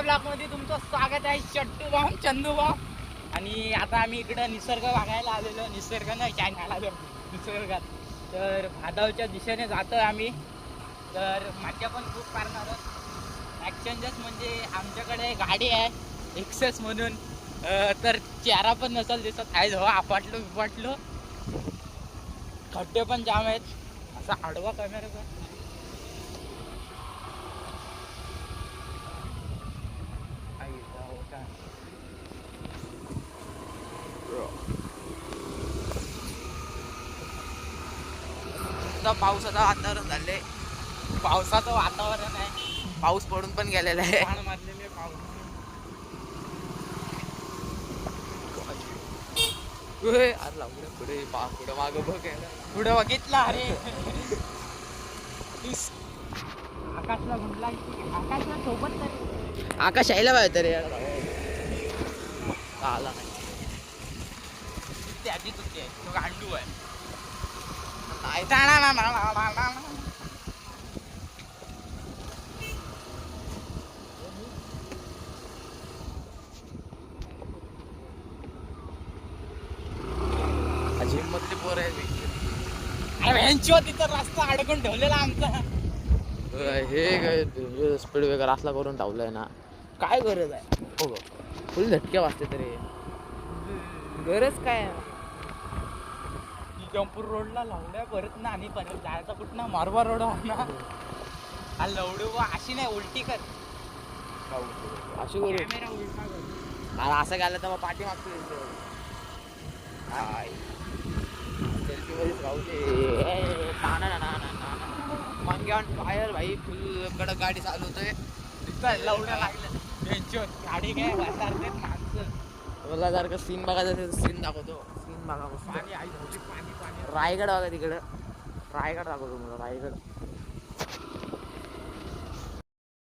Blog मध्ये तुमचं स्वागत आहे. चट्टू बॉम्ब चंदू बॉम्ब. आणि आता आम्ही इकडं निसर्ग बघायला आलेलो. निसर्ग नाही काय आलेलो निसर्गात. तर भादावच्या दिशेने जातोय आम्ही. तर मजा पण खूप करणार आहोत. ॲक्शनच म्हणजे आमच्याकडे गाडी आहे एक्सेस म्हणून. तर चेहरा पण नसेल दिसत आहे. हो आपटलो खड्डे पण जाम आहेत. असा आडवा कॅमेरा का पावसाचं वातावरण झालंय. पावसाचं वातावरण आहे. पाऊस पडून पण गेलेला आहे. पाण मारलेले पाऊस. पुढे माग बघ पुढे बघितला अरे. आकाशला म्हटला आकाशला सोबत तरी आकाश यायला पाहिजे तरी आला नाही. त्याची चुकी आहे. तो गांडू आहे. जिम मधली पोर आहे. अरे ह्यांच्या तिथं रस्ता अडकून ठेवलेला आमचा. हे स्पीड ब्रेकर असला करून ठेवलाय ना. काय गरज आहे? हो फुल झटके वाजते तरी गरज काय? जंपूर रोडला लावलाय परत ना. आणि परत जायचा कुठं मारवा रोड ना. हा लवडू अशी नाही उलटी कर. अशी करू कॅमेरा उलटा कर. अरे असं गेलं तर मग पाठी मागतो. सेल्फी मध्येच राहू दे. फायर भाई फुल कडक गाडी चालवतोय. लवडं लागलं त्यांच्यावर. गाडी काय वाटारते माणसं. मला जर का सीन बघायचं असेल तर सीन दाखवतो. सीन बघा पाणी आई पाणी पाणी. रायगड बघा तिकडं. रायगड दाखवतो मला. रायगड